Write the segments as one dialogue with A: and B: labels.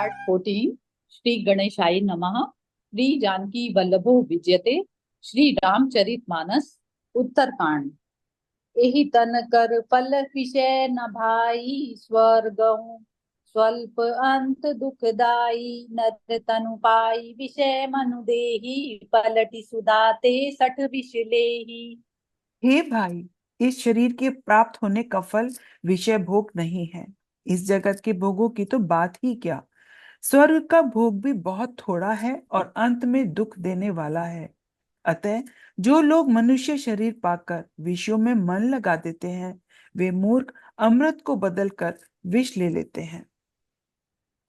A: Part 14। Shri गणेशाय नमः। श्री जानकी वल्लभो विजयते। श्री रामचरितमानस उत्तरकांड। एहि तन कर फल विषय न भाई स्वर्गहु स्वल्प अंत दुखदाई नर तनु पाई विषय मनु देहि पलटि सुधाते सठ विष लेहि।
B: हे भाई, इस शरीर के प्राप्त होने का फल विषय भोग नहीं है। इस जगत के भोगों की तो बात ही क्या। स्वर्ग का भोग भी बहुत थोड़ा है और अंत में दुख देने वाला है। अतः जो लोग मनुष्य शरीर पाकर विषयों में मन लगा देते हैं, वे मूर्ख अमृत को बदलकर विष ले लेते हैं।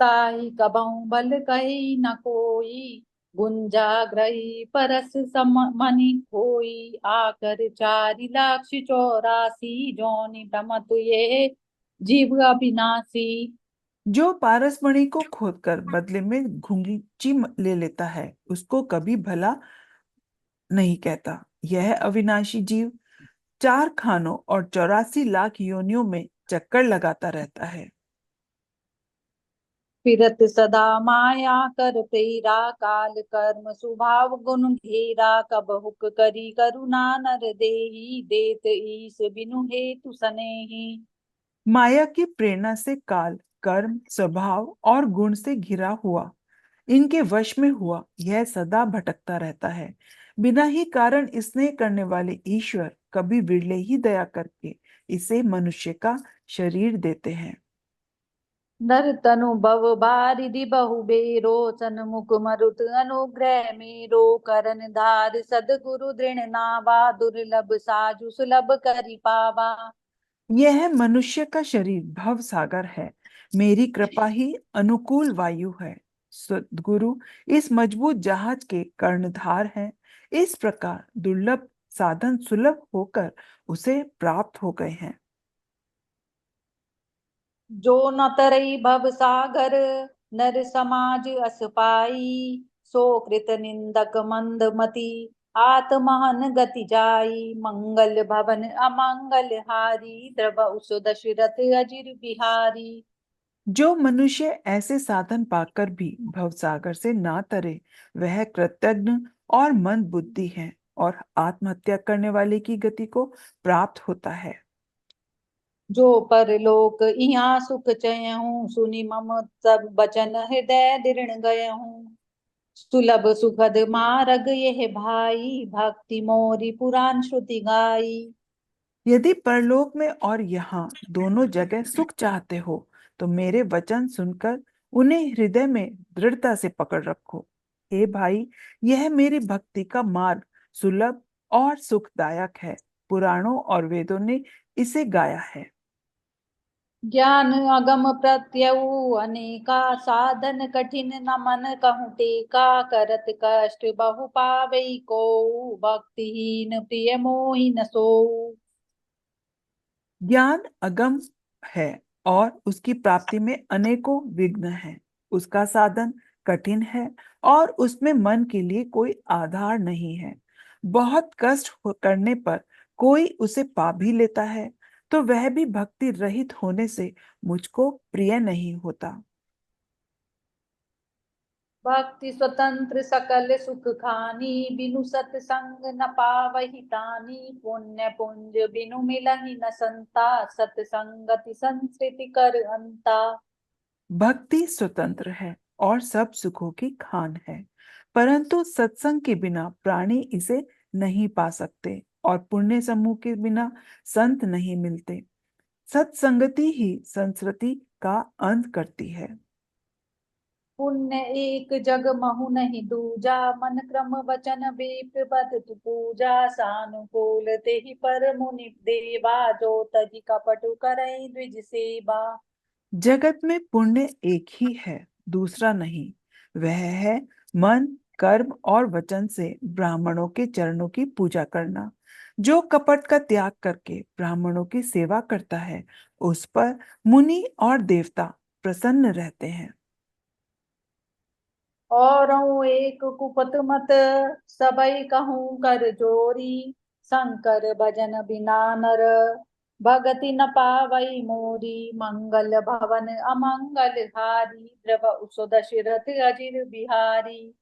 A: ताहि कबहु बल कही न कोई गुंजाग्रही परस सम मनि कोई आकर 4,84,84 जोनि भ्रमत ये जीव अविनाशी।
B: जो पारसमणि को खोदकर बदले में घुंघची ले लेता है, उसको कभी भला नहीं कहता। यह अविनाशी जीव 4 खानों और 84 लाख योनियों में चक्कर लगाता रहता है।
A: फिरत सदा माया कर प्रेरा काल कर्म स्वभाव गुण घेरा कबहुक करी करुणा नर देहि देत ईस बिनु हेतु सनेहि।
B: माया की प्रेरणा से काल, कर्म, स्वभाव और गुण से घिरा हुआ, इनके वश में हुआ, यह सदा भटकता रहता है। बिना ही कारण स्नेह करने वाले ईश्वर कभी विरले ही दया करके इसे मनुष्य का शरीर देते हैं।
A: नर तनु भव बारिधि बहु बेरो सन मुख मरुत अनुग्रह मेरो करन धार सदगुरु दृढ़ नावा दुर्लभ साजु सुलभ करि पावा।
B: यह मनुष्य का शरीर भव सागर है, मेरी कृपा ही अनुकूल वायु है। सद्गुरु इस मजबूत जहाज के कर्णधार हैं। इस प्रकार दुर्लभ साधन सुलभ होकर उसे प्राप्त हो गए हैं।
A: जो न तरई भव सागर नर समाज अस पाई सो कृत निंदक मंद मति आत्महन गति जाई मंगल भवन अमंगल हारी द्रव उस दशरथ अजिर बिहारी।
B: जो मनुष्य ऐसे साधन पाकर भी भवसागर से ना तरे, वह कृतज्ञ और मंद बुद्धि है और आत्महत्या करने वाले की गति को प्राप्त होता है।
A: जो परलोक इहाँ सुख चयहूँ सुनि मम सब बचन हृदय दृढ़ गयहूँ सुलभ सुखद मार्ग यह भाई भक्ति मोरी पुराण श्रुति गाई।
B: यदि परलोक में और यहाँ दोनों जगह सुख चाहते हो, तो मेरे वचन सुनकर उन्हें हृदय में दृढ़ता से पकड़ रखो। हे भाई, यह मेरी भक्ति का मार्ग सुलभ और सुखदायक है। पुराणों और वेदों ने इसे गाया है।
A: ज्ञान अगम प्रत्यऊ अनेका साधन कठिन न मन कहूँ टेका करत कष्ट बहु पावई को भक्तिहीन प्रिय मोहि न सोऊ।
B: ज्ञान अगम है और उसकी प्राप्ति में अनेकों विघ्न हैं। उसका साधन कठिन है और उसमें मन के लिए कोई आधार नहीं है। बहुत कष्ट करने पर कोई उसे पा भी लेता है, तो वह भी भक्ति रहित होने से मुझको प्रिय नहीं होता।
A: भक्ति स्वतंत्र सकल सुख खानी बिनु सत्संग न पावहि तानी पुण्य पुंज बिनु मिलहि न संता सत्संगति संस्कृति कर अंता।
B: भक्ति स्वतंत्र है और सब सुखों की खान है, परंतु सत्संग के बिना प्राणी इसे नहीं पा सकते और पुण्य समूह के बिना संत नहीं मिलते। सत्संगति ही संस्कृति का अंत करती है।
A: पुण्य एक जग महु नहीं दूजा मन क्रम वचन विप्र बत तु पूजा सानुकूल तेहि पर मुनि देवा जो तजि कपटु करई द्विज सेवा।
B: जगत में पुण्य एक ही है, दूसरा नहीं। वह है मन, कर्म और वचन से ब्राह्मणों के चरणों की पूजा करना। जो कपट का त्याग करके ब्राह्मणों की सेवा करता है, उस पर मुनि और देवता प्रसन्न रहते हैं।
A: और एक कुपत मत सबई कहूँ कर जोरी शंकर भजन बिना नर भगति न पावई मोरी, मंगल भवन अमंगल हारी, द्रव उसो दशरथ अजिर बिहारी।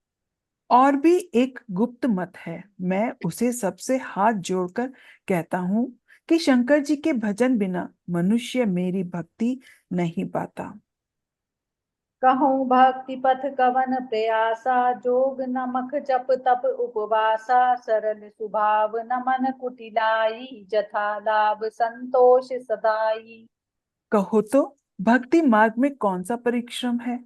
B: और भी एक गुप्त मत है, मैं उसे सबसे हाथ जोड़कर कहता हूँ कि शंकर जी के भजन बिना मनुष्य मेरी भक्ति नहीं पाता।
A: कहूँ भक्ति पथ कवन प्रयासा, जोग नमक जप तप उपवासा, सरल स्वभाव न मन कुटिलाई, जथा लाभ संतोष सदाई।
B: कहो तो भक्ति मार्ग में कौन सा परिश्रम है?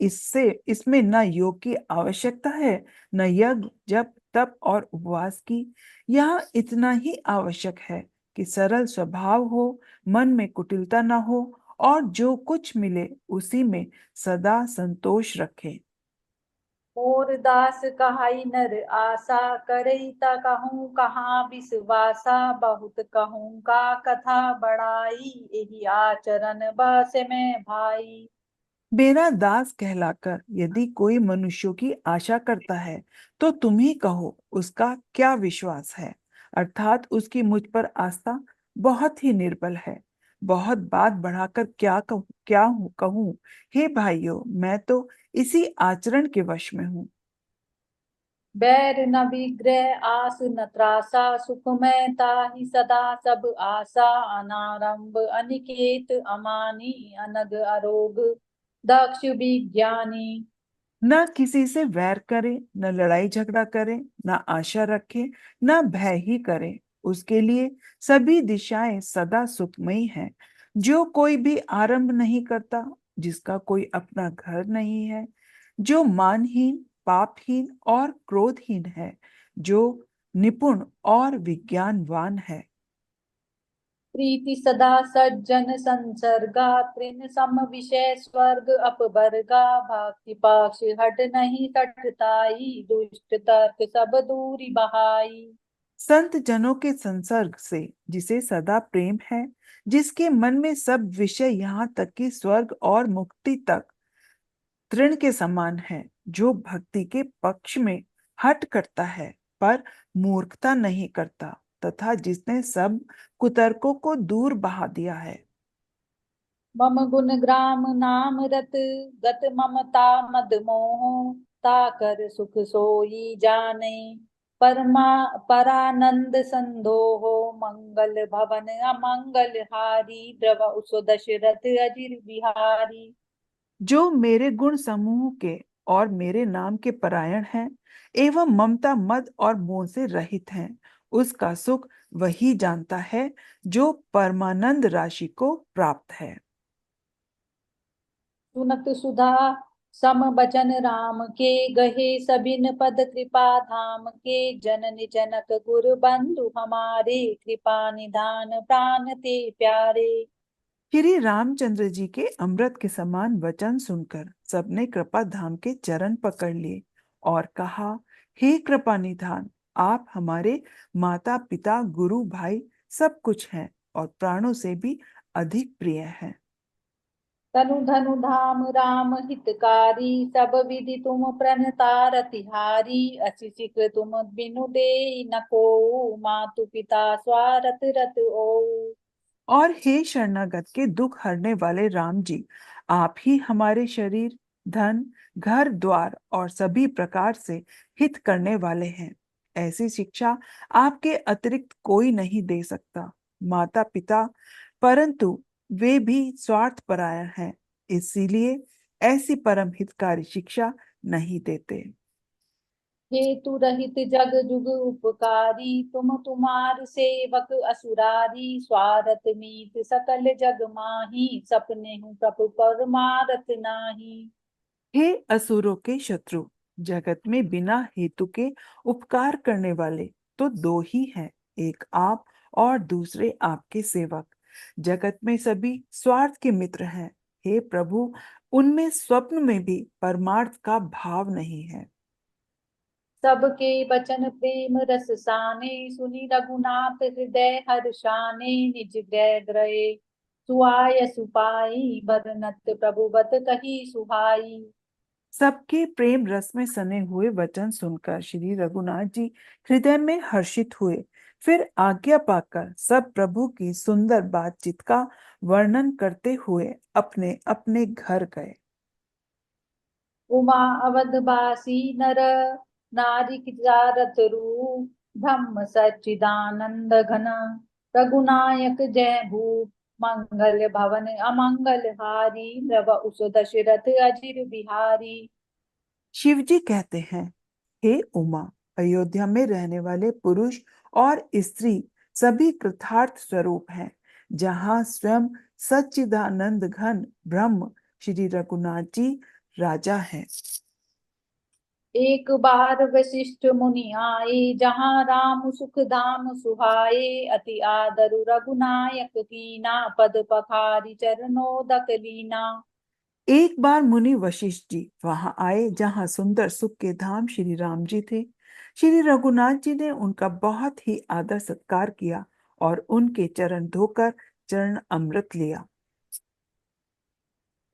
B: इससे इसमें न योग की आवश्यकता है, न यज्ञ जप तप और उपवास की। यहाँ इतना ही आवश्यक है कि सरल स्वभाव हो, मन में कुटिलता न हो और जो कुछ मिले उसी में सदा संतोष रखे।
A: मोर दास कहाई नर आशा, करई ता कहूँ कहाँ विश्वासा, बहुत कहूँ का कथा बड़ाई, यही आचरण बस में भाई।
B: मेरा दास कहलाकर यदि कोई मनुष्यों की आशा करता है तो तुम ही कहो उसका क्या विश्वास है, अर्थात उसकी मुझ पर आस्था बहुत ही निर्बल है। बहुत बात बढ़ाकर क्या कहूँ हे भाइयों, मैं तो इसी आचरण के वश में हूँ।
A: बैर न विग्रह आस न त्रासा, सुख में ताहि सदा सब आशा, अनारंभ अनिकेत अमानी, अनग अरोग दक्ष विज्ञानी।
B: न किसी से वैर करे, न लड़ाई झगड़ा करे, न आशा रखे, न भय ही करे। उसके लिए सभी दिशाएं सदा सुखमयी हैं। जो कोई भी आरंभ नहीं करता, जिसका कोई अपना घर नहीं है, जो मानहीन पापहीन और क्रोधहीन है, जो निपुण और विज्ञानवान है।
A: प्रीति सदा सज्जन संसर्गा, तृण सम विषय स्वर्ग अपवर्गा, भक्ति पक्ष हट नहीं सठताई, दुष्ट तर्क सब दूरी बहाई।
B: संत जनों के संसर्ग से जिसे सदा प्रेम है, जिसके मन में सब विषय यहाँ तक कि स्वर्ग और मुक्ति तक तृण के समान है, जो भक्ति के पक्ष में हट करता है पर मूर्खता नहीं करता, तथा जिसने सब कुतर्कों को दूर बहा दिया है।
A: मम गुण ग्राम नाम रत, गत ममता मद मोह, ताकर सुख सोई जाने, परमा परानंद संदोहो, मंगल भवन अमंगल हारी, द्रव उसो दशरथ अजिर बिहारी।
B: जो मेरे गुण समूह के और मेरे नाम के परायण हैं एवं ममता मद और मोह से रहित हैं, उसका सुख वही जानता है जो परमानंद राशि को प्राप्त है।
A: सुनत सुधा सम बचन राम के, गहे सबिन पद कृपा धाम के, जननी जनक गुरु बंधु हमारे, कृपा निधान प्राण ते प्यारे।
B: श्री रामचंद्र जी के अमृत के समान वचन सुनकर सबने कृपा धाम के चरण पकड़ लिए और कहा, हे कृपा निधान, आप हमारे माता पिता गुरु भाई सब कुछ हैं और प्राणों से भी अधिक प्रिय हैं।
A: तनु धनु धाम राम हितकारी, सब विधि तुम प्रणतारतिहारी, असी सिख तुम बिनु दे न को, मातु पिता स्वारथ रत ओ।
B: और हे शरणागत के दुख हरने वाले राम जी, आप ही हमारे शरीर धन घर द्वार और सभी प्रकार से हित करने वाले हैं। ऐसी शिक्षा आपके अतिरिक्त कोई नहीं दे सकता। माता पिता परंतु वे भी स्वार्थ परायण हैं, इसीलिए ऐसी परम हितकारी शिक्षा नहीं देते।
A: हेतु रहित जग जुग उपकारी, तुम तुम्हार सेवक असुरारी, स्वारथ मीत सकल जग माही, सपने हूँ प्रभु परमारथ नाही।
B: हे असुरों के शत्रु, जगत में बिना हेतु के उपकार करने वाले तो दो ही हैं, एक आप और दूसरे आपके सेवक। जगत में सभी स्वार्थ के मित्र हैं। हे प्रभु, उनमें स्वप्न में भी परमार्थ का भाव नहीं है।
A: सबके बचन प्रेम रस साने, सुनि रघुनाथ हृदय हर्षाने, निज ग्रह ग्रहे सुआय सुपाई, बरनत प्रभु बत कही सुहाई।
B: सबके प्रेम रस में सने हुए वचन सुनकर श्री रघुनाथ जी हृदय में हर्षित हुए। फिर आज्ञा पाकर सब प्रभु की सुंदर बातचीत का वर्णन करते हुए अपने अपने घर गए।
A: उमा अवधबासी नर नारी किजारत रूप ब्रह्म सच्चिदानंद घन रघुनायक जय भूप मंगल भवन अमंगल हारी नव उस दशरथ अजिर बिहारी।
B: शिवजी कहते हैं, हे उमा, अयोध्या में रहने वाले पुरुष और स्त्री सभी कृतार्थ स्वरूप हैं। जहां स्वयं सच्चिदानंद घन ब्रह्म श्री रघुनाथ जी राजा हैं।
A: एक बार वशिष्ठ मुनि आए जहाँ राम सुख धाम सुहाए अति आदरु रघुनायक कीना पद पखारी चरणोदक लीना।
B: एक बार मुनि वशिष्ठ जी वहां आए जहां सुंदर सुख के धाम श्री राम जी थे। श्री रघुनाथ जी ने उनका बहुत ही आदर सत्कार किया और उनके चरण धोकर चरण अमृत लिया।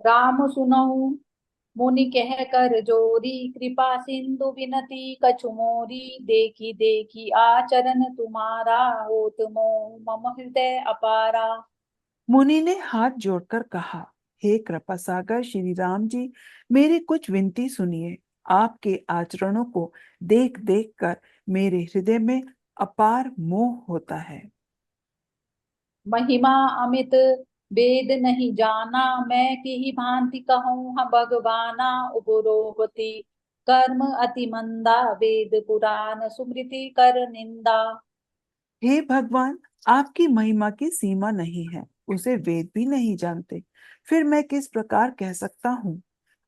A: राम सुनहु मुनि कह कर जोरी कृपा सिंधु बिनती कछु मोरी देखी देखी आचरण तुम्हारा होत मोह मम हृदय अपारा।
B: मुनि ने हाथ जोड़कर कहा, हे कृपा सागर श्री राम जी, मेरी कुछ विनती सुनिए। आपके आचरणों को देख देख कर मेरे हृदय में अपार मोह होता है।
A: महिमा अमित वेद नहीं जाना मैं की ही भांति कहूँ हम भगवाना उपरोपति कर्म अति मंदा वेद पुराण सुमृति कर निंदा।
B: हे भगवान, आपकी महिमा की सीमा नहीं है, उसे वेद भी नहीं जानते। फिर मैं किस प्रकार कह सकता हूँ?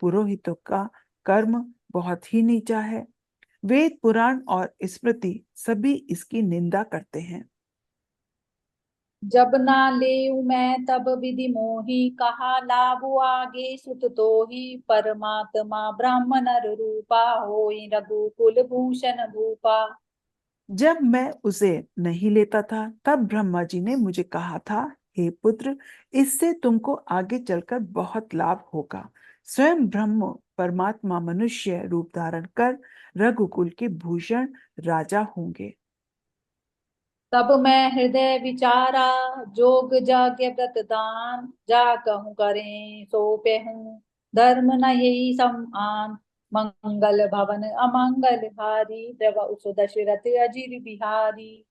B: पुरोहितों का कर्म बहुत ही नीचा है। वेद पुराण और स्मृति सभी इसकी निंदा करते हैं।
A: जब ना लेऊ मैं तब विधि मोही कहा लाभु आगे सुत तोहि परमात्मा ब्रह्म नर रूपा होई रघुकुल भूषण भूपा।
B: जब मैं उसे नहीं लेता था तब ब्रह्मा जी ने मुझे कहा था, हे पुत्र, इससे तुमको आगे चलकर बहुत लाभ होगा। स्वयं ब्रह्म परमात्मा मनुष्य रूप धारण कर रघुकुल के भूषण राजा होंगे।
A: तब मैं हृदय विचारा जोग जाग्य व्रत दान जा कहूँ करें सो हूँ धर्म न यही समान मंगल भवन अमंगल हारी द्रव उस दशरथ अजिर बिहारी।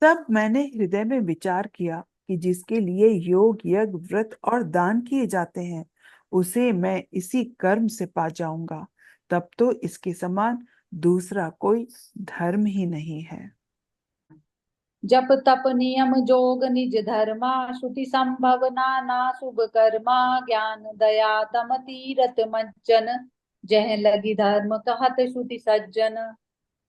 B: तब मैंने हृदय में विचार किया कि जिसके लिए योग यज्ञ व्रत और दान किए जाते हैं उसे मैं इसी कर्म से पा जाऊंगा। तब तो इसके समान दूसरा कोई धर्म ही नहीं है।
A: जप तप नियम जोग निज धर्मा श्रुति संभव नाना शुभ कर्मा ज्ञान दया तम तीरथ मज्जन जह लगी धर्म कहत श्रुति सज्जन।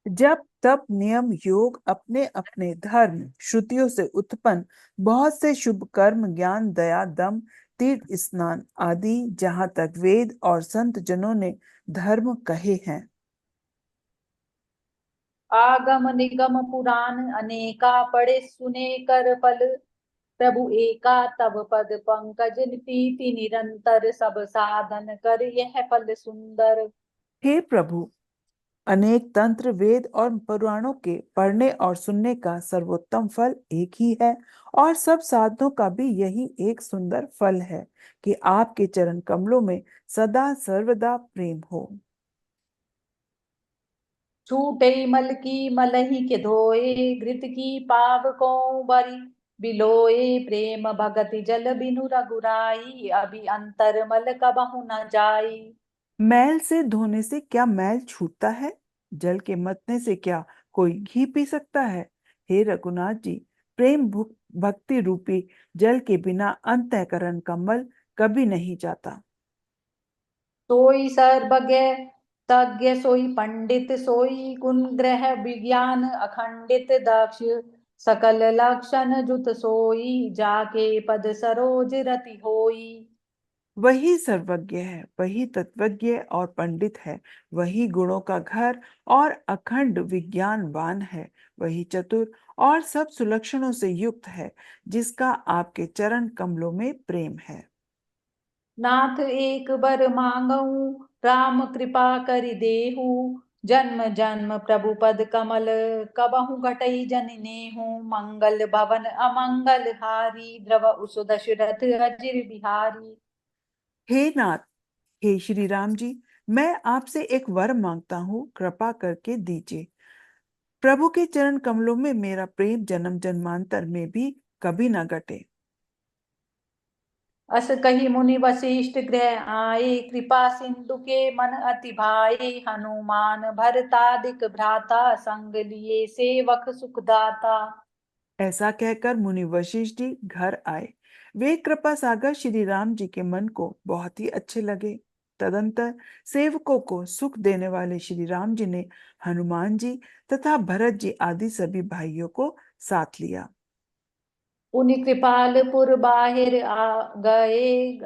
B: जब तप नियम योग अपने अपने धर्म श्रुतियों से उत्पन्न बहुत से शुभ कर्म ज्ञान दया दम तीर्थ स्नान आदि जहां तक वेद और संत जनों ने धर्म कहे हैं।
A: आगम निगम पुराण अनेका पढ़े सुने कर फल प्रभु एका तब पद पंकज प्रीति निरंतर सब साधन कर यह फल सुंदर।
B: हे प्रभु, अनेक तंत्र वेद और पुराणों के पढ़ने और सुनने का सर्वोत्तम फल एक ही है और सब साधनों का भी यही एक सुंदर फल है कि आपके चरण कमलों में सदा सर्वदा प्रेम हो।
A: छूटे मल की मलही के धोए घृत की पाव को बरी बिलोए प्रेम भगति जल बिनु रघुराई अभी अंतर मल कबहु न जाई।
B: मैल से धोने से क्या मैल छूटता है? जल के मतने से क्या कोई घी पी सकता है? हे रघुनाथ जी, प्रेम भक्ति रूपी जल के बिना अंतःकरण का मल कभी नहीं जाता।
A: सोई सर्वज्ञ तज्ञ सोई पंडित सोई गुण ग्रह विज्ञान अखंडित दक्ष सकल लक्षण जुत सोई जाके पद सरोज रति होई।
B: वही सर्वज्ञ है, वही तत्वज्ञ और पंडित है, वही गुणों का घर और अखंड विज्ञानवान है, वही चतुर और सब सुलक्षणों से युक्त है, जिसका आपके चरण कमलों में प्रेम है।
A: नाथ एक बर मांगऊ राम कृपा करि देहु जन्म जन्म प्रभु पद कमल, कबहु घटई जननी हूँ, मंगल भवन अमंगल हारी, द्रव उसु दशरथ अजिर बिहारी।
B: हे नाथ, हे श्री राम जी, मैं आपसे एक वर मांगता हूँ, कृपा करके दीजिए। प्रभु के चरण कमलों में मेरा प्रेम जन्म जन्मांतर में भी कभी ना घटे।
A: अस कही मुनि वशिष्ठ गृह आए, कृपा सिंधु के मन अति भाए, हनुमान भरतादिक भ्राता, संग लिए सेवक सुखदाता।
B: ऐसा कहकर मुनि वशिष्ठ जी घर आए। वे कृपा सागर श्री राम जी के मन को बहुत ही अच्छे लगे। तदंतर सेवकों को सुख देने वाले श्री राम जी ने हनुमान जी तथा भरत जी आदि सभी भाइयों को साथ लिया।
A: उनि कृपालपुर बाहिर आ गए,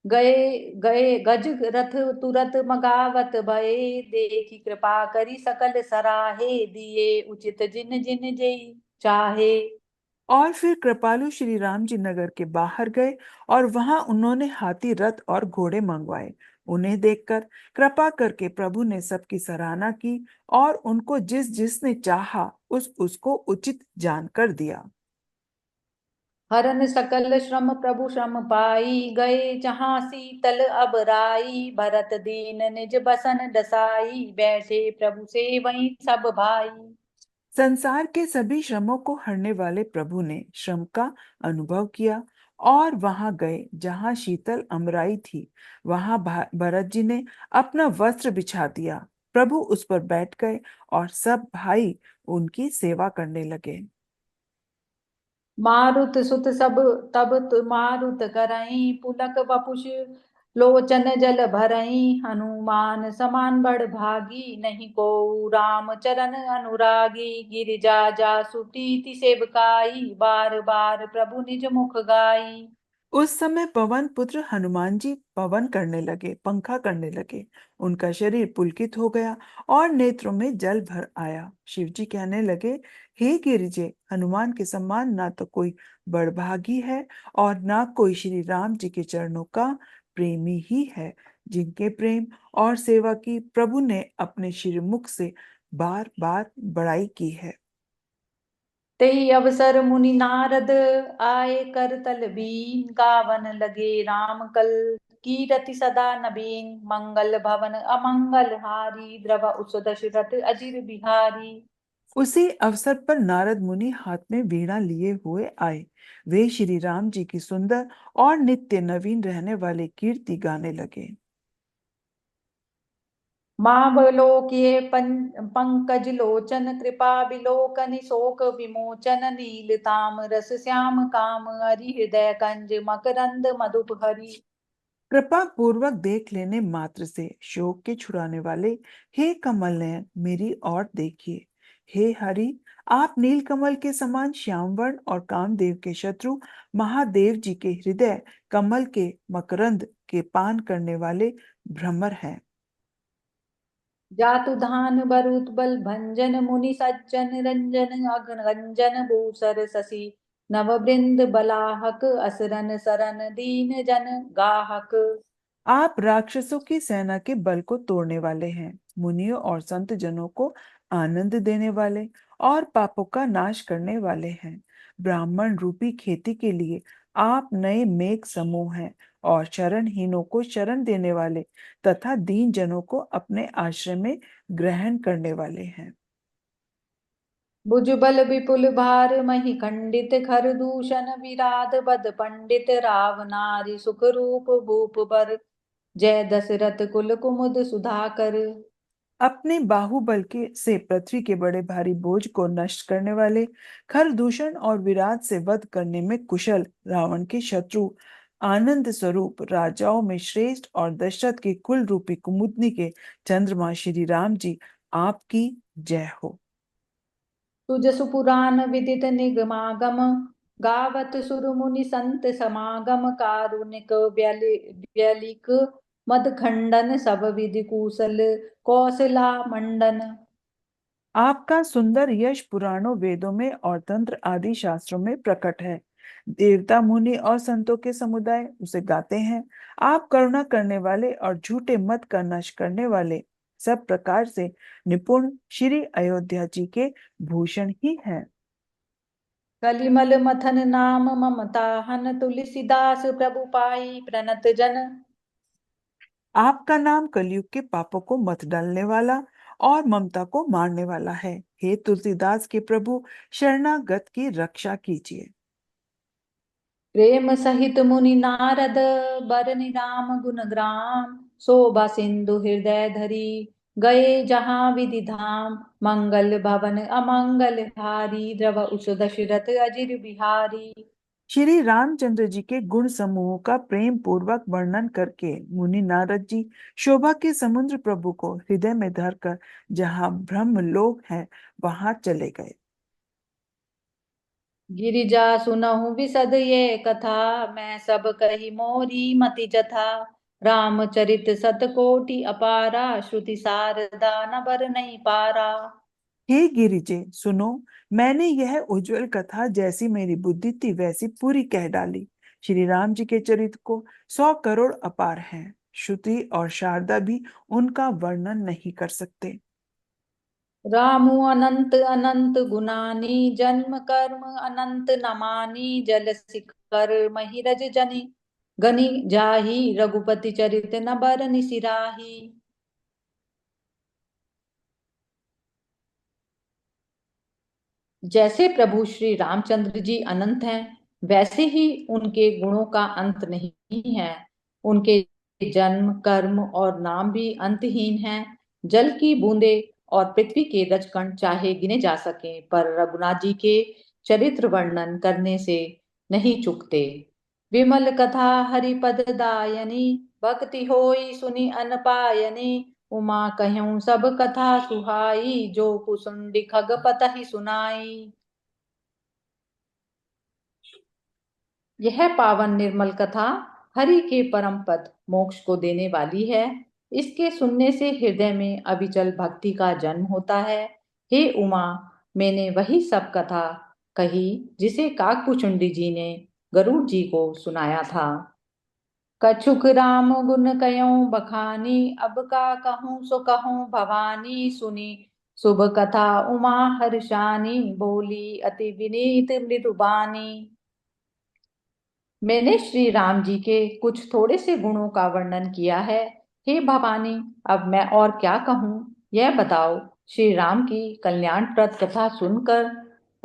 A: गए गए गज रथ तुरत मगावत भये, देखी कृपा करी सकल सराहे, दिए उचित जिन जिन जेई चाहे।
B: और फिर कृपालु श्री राम जी नगर के बाहर गए और वहां उन्होंने हाथी रथ और घोड़े मंगवाए। उन्हें देखकर कृपा करके प्रभु ने सबकी सराहना की और उनको जिस जिसने चाहा उसको उचित जानकर दिया।
A: हरन सकल श्रम प्रभु श्रम पाई, गए जहाँ शीतल अब राई, भरत दीन निज बसन डसाई, बैठे प्रभु से वहीं सब भाई।
B: संसार के सभी श्रमों को हरने वाले प्रभु ने श्रम का अनुभव किया और वहां गए जहां शीतल अमराई थी। वहां भरत जी ने अपना वस्त्र बिछा दिया। प्रभु उस पर बैठ गए और सब भाई उनकी सेवा करने लगे।
A: मारुत सुत सब तब मारुत करई, पुलक वपुष लोचन जल भरई, हनुमान समान बड़ भागी, नहीं को राम चरण अनुरागी, गिरिजा जा सुटीति सेवकाई, बार बार प्रभु निज मुख गाई।
B: उस समय पवन पुत्र हनुमान जी पवन करने लगे, पंखा करने लगे। उनका शरीर पुलकित हो गया और नेत्रों में जल भर आया। शिव जी कहने लगे, हे गिरिजे, हनुमान के समान ना तो कोई बड़भागी है और ना कोई श्री राम जी के चरणों का प्रेमी ही है, जिनके प्रेम और सेवा की प्रभु ने अपने श्रीमुख से बार बार बड़ाई की है।
A: तेहि अवसर मुनि नारद आए, कर तल बीन, गावन लगे राम कल कीरति सदा नवीन, मंगल भवन अमंगल हारी, द्रव उस दशरथ अजिर बिहारी।
B: उसी अवसर पर नारद मुनि हाथ में वीणा लिए हुए आए। वे श्री राम जी की सुंदर और नित्य नवीन रहने वाले कीर्ति गाने लगे।
A: मावलोकिये पंकज लोचन, कृपा बिलोकनि शोक विमोचन, नील ताम रस श्याम काम, हरि हृदय कंज मकरंद मधुप हरि।
B: कृपा पूर्वक देख लेने मात्र से शोक के छुड़ाने वाले, हे कमल नयन, मेरी ओर देखिए। हे हरि, आप नीलकमल के समान श्याम वर्ण और कामदेव के शत्रु महादेव जी के हृदय कमल के मकरंद के पान करने वाले भ्रमर हैं।
A: जातु धान बरुत बल भंजन, मुनि सज्जन रंजन अगणजन, भूसर शशि नववृंद बलाहक, असरन सरन दीन जन गाहक।
B: आप राक्षसों की सेना के बल को तोड़ने वाले हैं, मुनियों और संत जनों को आनंद देने वाले और पापों का नाश करने वाले हैं। ब्राह्मण रूपी खेती के लिए आप नए मेघ समूह हैं और शरणहीनों को शरण देने वाले तथा दीन जनों को अपने आश्रय में ग्रहण करने वाले हैं।
A: भुजबल विपुल भार मही खंडित, खर दूषण विराध बद पंडित, राव नारी सुख रूप भूप बर, जय दशरथ कुल कुमुद सुधाकर।
B: अपने बाहुबल के से पृथ्वी के बड़े भारी बोझ को नष्ट करने वाले, खरदूषण और विराट से वध करने में कुशल रावण के शत्रु, आनंद स्वरूप राजाओं में श्रेष्ठ और दशरथ की कुल रूपी कुमुदनी के चंद्रमा श्री राम जी, आपकी जय हो।
A: तुझ सुपुराण विदित निगमागम, गावत सुर मुनि संत समागम, कारुणिक व्यलिक मद खंडन, सब विधि कुशल कौशला मंडन।
B: आपका सुंदर यश पुराणों, वेदों में और तंत्र आदि शास्त्रों में प्रकट है। देवता मुनि और संतों के समुदाय उसे गाते हैं। आप करुणा करने वाले और झूठे मत का नाश करने वाले, सब प्रकार से निपुण श्री अयोध्या जी के भूषण ही हैं।
A: कलिमल मथन नाम ममता हन तुलसीदास प्रभु पाई प्रणत जन।
B: आपका नाम कलयुग के पापों को मत डालने वाला और ममता को मारने वाला है। हे तुलसीदास के प्रभु, शरणागत की रक्षा कीजिए।
A: प्रेम सहित मुनि नारद बरनि राम गुण ग्राम। शोभा सिंधु हृदय धरी गए जहाँ विधि धाम। मंगल भवन अमंगल हारी द्रव उस दशरथ अजिर बिहारी।
B: श्री रामचंद्र जी के गुण समूह का प्रेम पूर्वक वर्णन करके मुनि नारद जी शोभा के समुद्र प्रभु को हृदय में धरकर जहाँ ब्रह्म लोक है वहां चले गए।
A: गिरिजा सुनहु विशद ये कथा मैं सब कही मोरी मति जथा। रामचरित सतकोटि अपारा श्रुति सारदा न बर नहीं पारा।
B: हे गिरिजे, सुनो, मैंने यह उज्जवल कथा जैसी मेरी बुद्धि थी वैसी पूरी कह डाली। श्री राम जी के चरित्र को 100 करोड़ अपार हैं। श्रुति और शारदा भी उनका वर्णन नहीं कर सकते।
A: रामु अनंत अनंत गुनानी जन्म कर्म अनंत नमानी जल शिखर महिरज जनि गनि जाहि रघुपति चरित न बर निसिराही। जैसे प्रभु श्री रामचंद्र जी अनंत हैं, वैसे ही उनके गुणों का अंत नहीं है। उनके जन्म कर्म और नाम भी अंतहीन हैं। जल की बूंदे और पृथ्वी के रजकण चाहे गिने जा सकें, पर रघुनाथ जी के चरित्र वर्णन करने से नहीं चुकते। विमल कथा हरिपद दायनी भक्ति होई सुनि अनपायनी। उमा कहूँ सब कथा सुहाई जो कुसुंडी खगपत ही सुनाई। यह पावन निर्मल कथा हरि के परम पद मोक्ष को देने वाली है। इसके सुनने से हृदय में अविचल भक्ति का जन्म होता है। हे उमा, मैंने वही सब कथा कही जिसे काकभूषुंडी जी ने गरुड़ जी को सुनाया था। कछुक राम गुण कयों बखानी अब का कहूँ सो कहूँ भवानी। सुनी शुभ कथा उमा हर्षानी बोली अति विनीत मृदुबानी। मैंने श्री राम जी के कुछ थोड़े से गुणों का वर्णन किया है। हे भवानी, अब मैं और क्या कहूँ, यह बताओ। श्री राम की कल्याणप्रद कथा सुनकर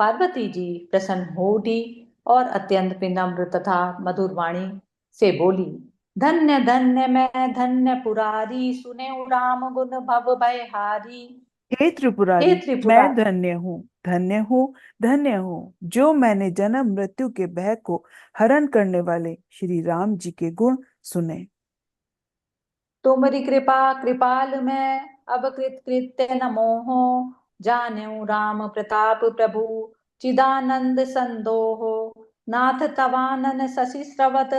A: पार्वती जी प्रसन्न हो उठी और अत्यंत विनम्र तथा मधुर वाणी से बोली, धन्य धन्य मैं धन्य पुरारी सुने राम गुण भव भयहारी।
B: हे
A: हे
B: त्रिपुरारी,
A: त्रिपुरा
B: मैं धन्य हूँ, धन्य हूँ, धन्य हूँ, जो मैंने जन्म मृत्यु के भय को हरण करने वाले श्री राम जी के गुण सुने।
A: तुमरी कृपा कृपाल मैं अब कृत कृत्य न मोहो। जान्यू राम प्रताप प्रभु चिदानंद संदोहो। नाथ तवानन शशि स्रवत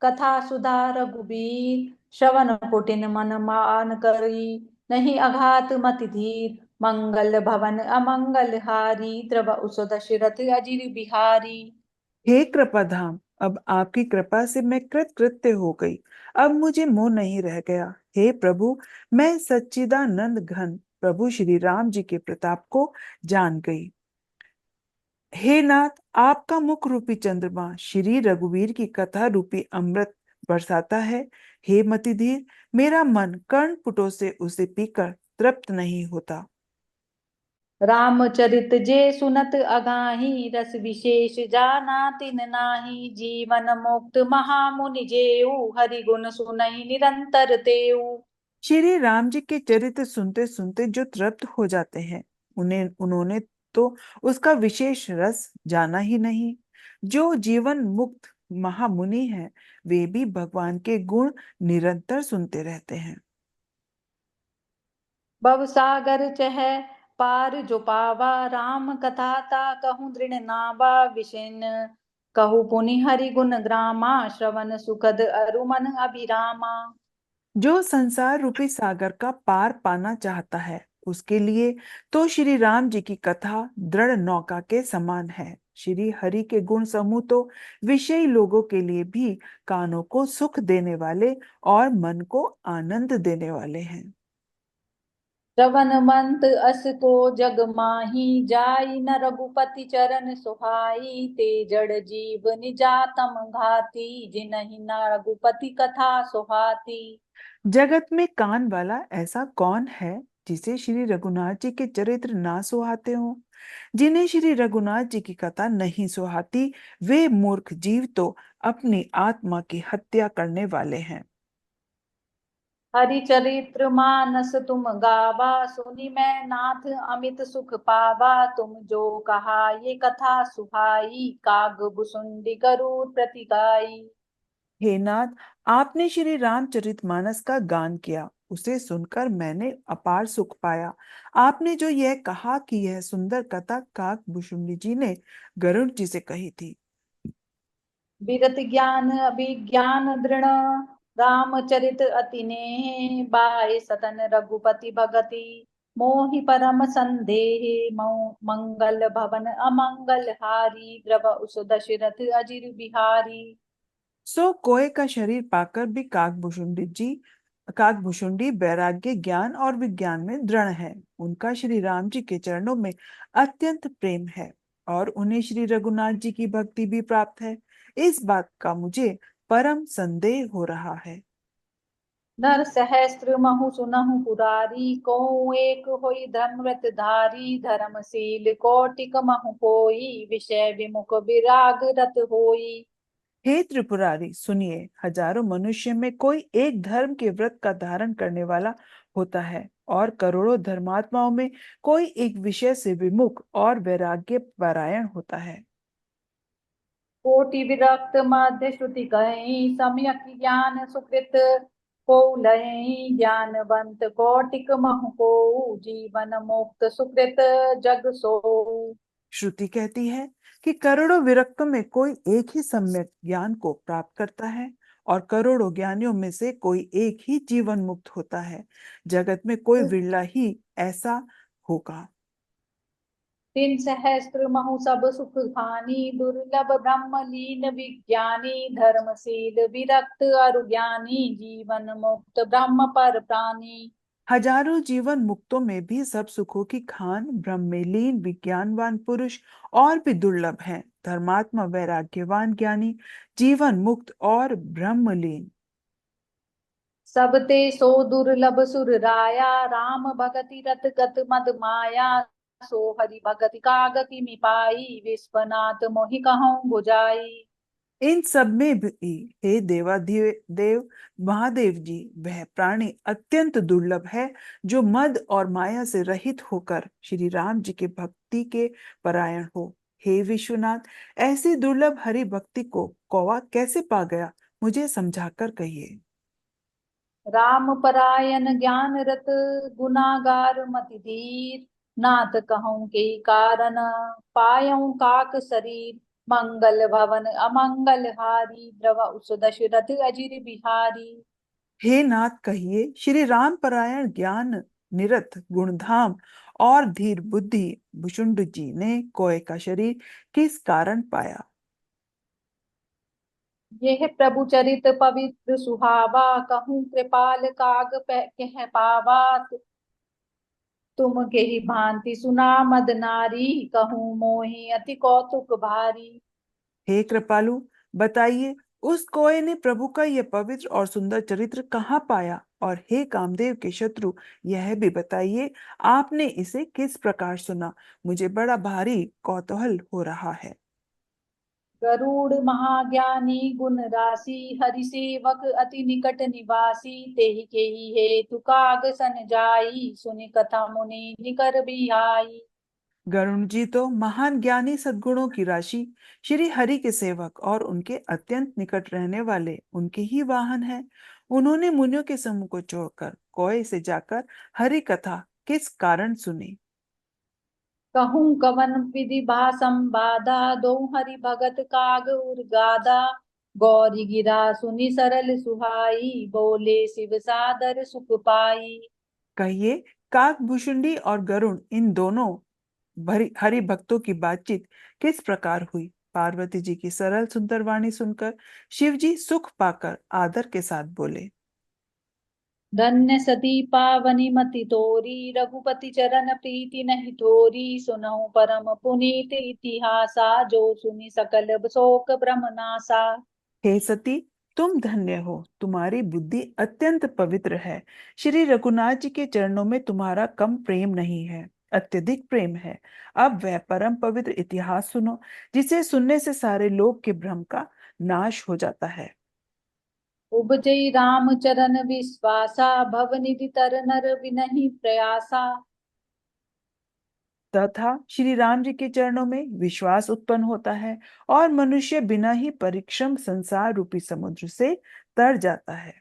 A: कथा सुधा रघुबीर। श्रवण कुटिन मन मान करी नहीं अघात मति धीर। मंगल भवन अमंगल हारी द्रव उस दशरथ अजिर बिहारी।
B: हे कृपाधाम, अब आपकी कृपा से मैं कृत कृत्य हो गई। अब मुझे मोह नहीं रह गया। हे प्रभु, मैं सच्चिदानंद घन प्रभु श्री राम जी के प्रताप को जान गई। हे नाथ, आपका मुख रूपी चंद्रमा श्री रघुवीर की कथा रूपी अमृत बरसाता है। हे मतिधीर, मेरा मन कर्ण पुटों से उसे पीकर तृप्त नहीं होता।
A: रामचरित जे सुनत अगाही रस विशेष जाना तिन नाही। जीवन मुक्त महामुनि जेऊ हरि गुण सुनहि निरंतर तेऊ।
B: श्री राम जी के चरित्र सुनते सुनते जो तृप्त हो जाते हैं, उन्होंने तो उसका विशेष रस जाना ही नहीं। जो जीवन मुक्त महामुनि हैं, वे भी भगवान के गुण निरंतर सुनते रहते हैं।
A: भव सागर चह पार जो पावा राम कथा ता कहूँ दृढ़ नावा। विषेन कहूँ पुनि हरि गुण ग्रामा श्रवण सुखद अरुमन अभिरामा।
B: जो संसार रूपी सागर का पार पाना चाहता है, उसके लिए तो श्री राम जी की कथा दृढ़ नौका के समान है। श्री हरि के गुण समूह तो विषयी लोगों के लिए भी कानों को सुख देने वाले और मन को आनंद देने वाले हैं।
A: श्रवण मंत अस को जग माही, जाई न रघुपति चरण सुहाई। ते जड़ जीव निजातम घाती, जिनहि न रघुपति कथा सुहाती।
B: जगत में कान वाला ऐसा कौन है जिसे श्री रघुनाथ जी के चरित्र ना सुहाते हो? जिन्हें श्री रघुनाथ जी की कथा नहीं सुहाती, वे मूर्ख जीव तो अपनी आत्मा की हत्या करने वाले हैं।
A: हरि चरित्र मानस तुम गावा, सुनी मैं नाथ अमित सुख पावा। तुम जो कहा ये कथा सुहाई, काग भुसुंडी गरुड़ प्रति गाई।
B: हे नाथ, आपने श्री रामचरितमानस का गान किया, उसे सुनकर मैंने अपार सुख पाया। आपने जो यह कहा कि यह सुंदर कथा काकभूषुंडी जी ने गरुड़ जी से कही थी।
A: विरत ज्ञान अभिज्ञान दृढ़, रामचरित अति नेह। बाय सतन रघुपति भगति, मोहि परम संदेह। मंगल भवन अमंगल हारी, द्रव उस दशरथ अजिर बिहारी।
B: सो कोय का शरीर पाकर भी काकभूषुंडी वैराग्य ज्ञान और विज्ञान में दृढ़ है। उनका श्री राम जी के चरणों में अत्यंत प्रेम है और उन्हें श्री रघुनाथ जी की भक्ति भी प्राप्त है। इस बात का मुझे परम संदेह हो रहा है।
A: नर सहस्त्र महु सुनहु पुरारी, को एक होई धर्मव्रत धारी। धर्मशील कोटिक महु कोई, विषय विमुख विराग रत होई।
B: हे त्रिपुरारी, सुनिए, हजारों मनुष्य में कोई एक धर्म के व्रत का धारण करने वाला होता है और करोड़ों धर्मात्माओं में कोई एक विषय से विमुख और वैराग्य परायण होता है।
A: कोटि विरक्त मध्य श्रुति कहीं, सम्यक ज्ञान सुकृत को लहीं। ज्ञानवंत कोटिक महु को, जीवन मुक्त सुकृत जग सो।
B: श्रुति कहती है कि करोड़ों विरक्तों में कोई एक ही सम्यक ज्ञान को प्राप्त करता है और करोड़ों ज्ञानियों में से कोई एक ही जीवन मुक्त होता है। जगत में कोई विरला ही ऐसा होगा।
A: तीन सहस्त्र महु सब सुख खानी, दुर्लभ ब्रह्म लीन विज्ञानी। धर्मशील विरक्त अरु ज्ञानी, जीवन मुक्त ब्रह्म पर प्राणी।
B: हजारों जीवन मुक्तों में भी सब सुखों की खान ब्रह्म में लीन विज्ञानवान पुरुष और भी दुर्लभ हैं। धर्मात्मा वैराग्यवान ज्ञानी, जीवन मुक्त और ब्रह्मलीन।
A: सब ते सो दुर्लभ सुर राया, राम भगति रत गत मद माया। सो हरि भगति कागति मी पाई, विश्वनाथ मोहि कहऊँ बुझाई।
B: इन सब में भी हे देवाधिदेव देव महादेव जी, वह प्राणी अत्यंत दुर्लभ है जो मद और माया से रहित होकर श्री राम जी के भक्ति के परायण हो। हे विश्वनाथ, ऐसी दुर्लभ हरि भक्ति को कौवा कैसे पा गया, मुझे समझाकर कहिए।
A: राम परायण ज्ञान रत, गुनागार मति धीर। नाथ कहूँ के कारण, पायऊँ काक शरीर। मंगल भवन अमंगल हारी, द्रव उस दशरथ अजिर बिहारी।
B: हे नाथ, कहिए, श्री राम परायण ज्ञान निरत गुणधाम और धीर बुद्धि भुषुंड जी ने कोय का शरीर किस कारण पाया?
A: यह प्रभु चरित पवित्र सुहावा, कहूँ कृपाल काग कह पावा। तुम के ही भांति सुना मद नारी, कहूँ मोहि अति कौतुक भारी।
B: हे कृपालु, बताइए, उस कोय ने प्रभु का यह पवित्र और सुंदर चरित्र कहाँ पाया? और हे कामदेव के शत्रु, यह भी बताइए, आपने इसे किस प्रकार सुना? मुझे बड़ा भारी कौतूहल हो रहा है।
A: गरुड़ महाज्ञानी गुण राशि, हरि सेवक अति निकट निवासी। तेहि के ही हेतु काग सन जाई, सुनि कथा मुनि निकर बिहाई।
B: गरुण जी तो महान ज्ञानी सद्गुणों की राशि, श्री हरि के सेवक और उनके अत्यंत निकट रहने वाले उनके ही वाहन हैं। उन्होंने मुनियों के समूह को छोड़कर कोय से जाकर हरि कथा किस कारण सुनी?
A: कहूँ कवन विधि भा संवादा, दो हरि भगत काग उर गादा। गौरी गिरा सुनि सरल सुहाई, बोले शिव सादर सुख पाई।
B: कहिए, काकभूषुंडी और गरुण इन दोनों हरि भक्तों की बातचीत किस प्रकार हुई? पार्वती जी की सरल सुंदर वाणी सुनकर शिव जी सुख पाकर आदर के साथ बोले।
A: धन्य सती पावनी मति तोरी, रघुपति चरण प्रीति नहीं तोरी। सुनहु परम पुनीत इतिहासा, जो सुनी सकल शोक भ्रम नासा।
B: हे सती, तुम धन्य हो, तुम्हारी बुद्धि अत्यंत पवित्र है। श्री रघुनाथ जी के चरणों में तुम्हारा कम प्रेम नहीं है, अत्यधिक प्रेम है। अब वह परम पवित्र इतिहास सुनो, जिसे सुनने से सारे लोक के भ्रम का नाश हो जाता है।
A: उपजई राम चरण विश्वासा, भवनिधि तर नर विनहि प्रयासा।
B: तथा श्री राम जी के चरणों में विश्वास उत्पन्न होता है और मनुष्य बिना ही परिश्रम संसार रूपी समुद्र से तर जाता है।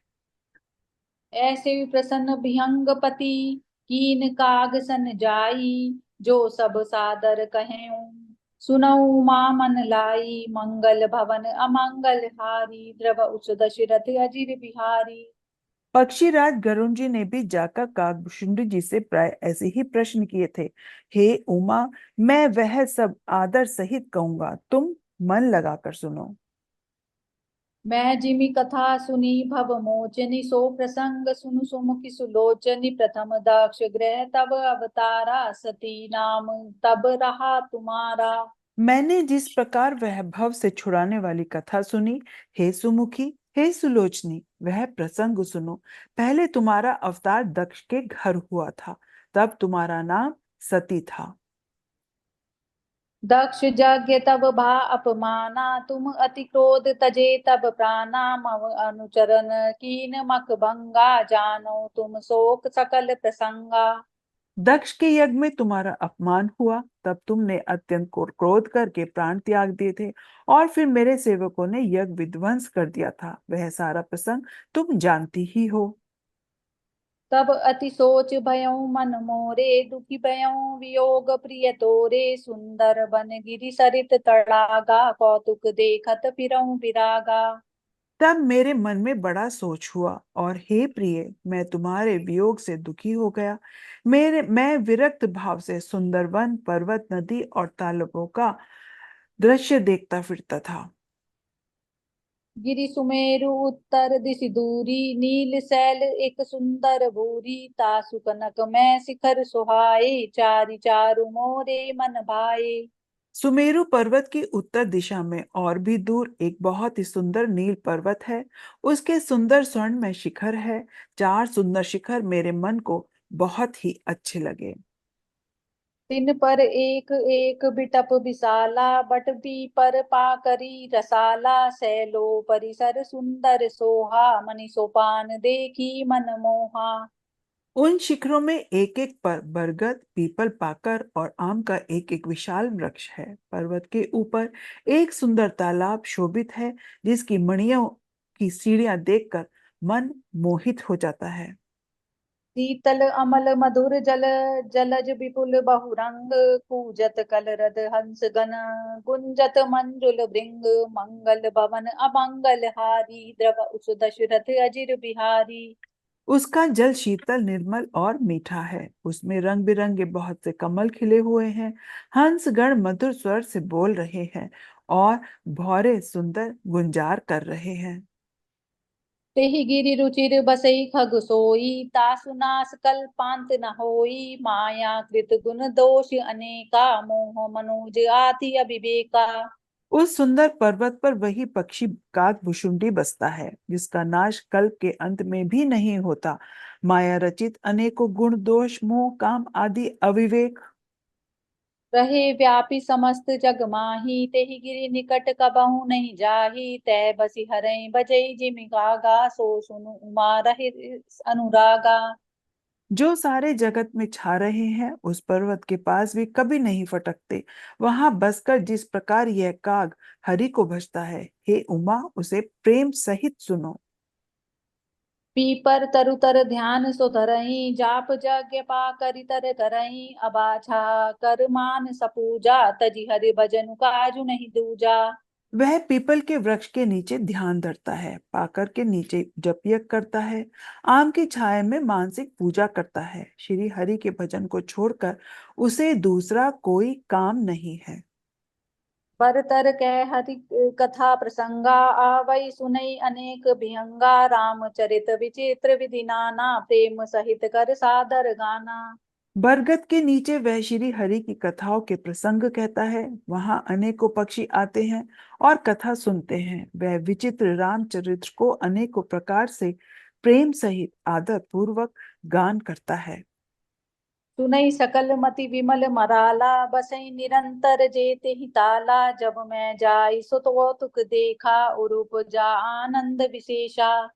A: ऐसे भी प्रसन्न विहंगपति, कीन काग सन जाई। जो सब सादर कहेऊ, सुनऊ मा मन लाई। मंगल भवन अमंगल हारी, द्रव उस दशरथ अजिर बिहारी।
B: पक्षीराज गरुण जी ने भी जाकर काकभूषुंडी जी से प्राय ऐसे ही प्रश्न किए थे। हे उमा, मैं वह सब आदर सहित कहूंगा, तुम मन लगाकर सुनो।
A: मैं जिमि कथा सुनी भव मोचनी, सो प्रसंग सुनु सुमुखि सुलोचनी। प्रथम दक्ष ग्रह तब अवतारा, सती नाम तब रहा तुम्हारा।
B: मैंने जिस प्रकार वह भव से छुड़ाने वाली कथा सुनी, हे सुमुखी, हे सुलोचनी, वह प्रसंग सुनो। पहले तुम्हारा अवतार दक्ष के घर हुआ था, तब तुम्हारा नाम सती था।
A: दक्ष यज्ञ तब भा अपमाना, तुम अति क्रोध तजे तब प्राणा। मम अनुचरण कीन मख भंगा, जानो तुम शोक सकल प्रसंगा।
B: दक्ष के यज्ञ में तुम्हारा अपमान हुआ, तब तुमने अत्यंत क्रोध करके प्राण त्याग दिए थे और फिर मेरे सेवकों ने यज्ञ विध्वंस कर दिया था। वह सारा प्रसंग तुम जानती ही हो।
A: तब अति सोच भयउ मन मोरे, दुखी भयउ वियोग प्रिय तोरे। सुंदर बन गिरि सरित तड़ागा, कौतुक देखत फिरऊं विरागा।
B: तब मेरे मन में बड़ा सोच हुआ और हे प्रिय, मैं तुम्हारे वियोग से दुखी हो गया। मैं विरक्त भाव से सुंदर वन, पर्वत, नदी और तालाबों का दृश्य देखता फिरता था।
A: गिरि सुमेरु उत्तर दिशि दूरी, नील शैल एक सुंदर भूरी। तासु कनक मैं शिखर सुहाए, चारि चारु मोरे मन भाए।
B: सुमेरु पर्वत की उत्तर दिशा में और भी दूर एक बहुत ही सुंदर नील पर्वत है। उसके सुंदर स्वर्ण में शिखर है। चार सुंदर शिखर मेरे मन को बहुत ही अच्छे लगे।
A: तिन पर एक एक बिटप विशाला, बट बी पर पाकरी रसाला। सैलो परिसर सुंदर सोहा, मनि सोपान देखी मन मोहा।
B: उन शिखरों में एक एक पर बरगद, पीपल, पाकर और आम का एक एक विशाल वृक्ष है। पर्वत के ऊपर एक सुंदर तालाब शोभित है, जिसकी मणियों की सीढ़ियां देखकर मन मोहित हो जाता है।
A: शीतल अमल मधुर जल, जलज विपुल बहुरंग। कूजत कलरद हंस गण, गुंजत मंजुल भृंग। मंगल भवन अमंगल हारी, द्रव उस दशरथ अजिर बिहारी।
B: उसका जल शीतल, निर्मल और मीठा है। उसमें रंग बिरंगे बहुत से कमल खिले हुए हैं। हंसगण मधुर स्वर से बोल रहे हैं और भौरे सुंदर गुंजार कर रहे हैं।
A: तेहि गिरि रुचिर बसई खग सोई, तासु नास कल्पांत न होई। माया कृत गुण दोष अनेका, मोह मनोज आति अविवेका।
B: उस सुंदर पर्वत पर वही पक्षी काकभूषुंडी बसता है, जिसका नाश कल्प के अंत में भी नहीं होता। माया रचित अनेकों गुण, दोष, मोह, काम आदि अविवेक
A: रहे व्यापी समस्त जग माही, तेहि गिरि निकट कबहु नहीं जाही। तै बसी हरई बजई जिमि गागा, सो सुनु उमा रहे अनुरागा।
B: जो सारे जगत में छा रहे हैं, उस पर्वत के पास भी कभी नहीं फटकते। वहां बसकर जिस प्रकार यह काग हरि को भजता है, हे उमा, उसे प्रेम सहित सुनो।
A: पीपर तरु तर ध्यान सो धरई, जाप यज्ञ पा करि तर करई। अबाछा कर मान सपूजा, तजि हरि भजन काजु नहीं दूजा।
B: वह पीपल के वृक्ष के नीचे ध्यान धरता है, पाकर के नीचे जप यज्ञ करता है, आम की छाया में मानसिक पूजा करता है। श्री हरि के भजन को छोड़कर उसे दूसरा कोई काम नहीं है।
A: बरतर कह हरि कथा प्रसंगा आवै सुनई अनेक विहंगा रामचरित विचित्र विधि नाना प्रेम सहित कर सादर गाना।
B: बरगद के नीचे वह श्री हरि की कथाओं के प्रसंग कहता है। वहां अनेकों पक्षी आते हैं और कथा सुनते हैं। वह विचित्र रामचरित्र को अनेकों प्रकार से प्रेम सहित आदर पूर्वक गान करता है।
A: सुनई सकल मति विमल मराला बसई निरंतर जेते ही ताला। जब मैं जाई सो तुक देखा उरूप जा आनंद विशेषा।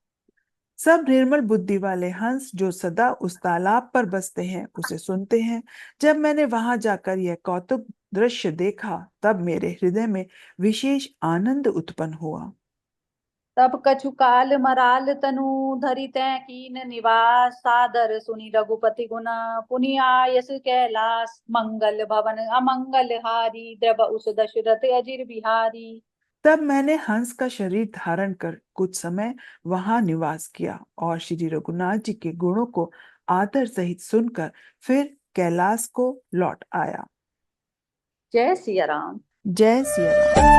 B: सब निर्मल बुद्धि वाले हंस जो सदा उस तालाब पर बसते हैं उसे सुनते हैं। जब मैंने वहां जाकर यह कौतुक दृश्य देखा तब मेरे हृदय में विशेष आनंद उत्पन्न हुआ।
A: तब कछु काल मराल तनु धरि तै कीन निवास। सादर सुनि रघुपति गुण पुनि आयस कैलास। मंगल भवन अमंगल हारी द्रव उस दशरथ अजिर बिहारी।
B: तब मैंने हंस का शरीर धारण कर कुछ समय वहां निवास किया और श्री रघुनाथ जी के गुणों को आदर सहित सुनकर फिर कैलाश को लौट आया।
A: जय सिया राम।
B: जय सिया राम।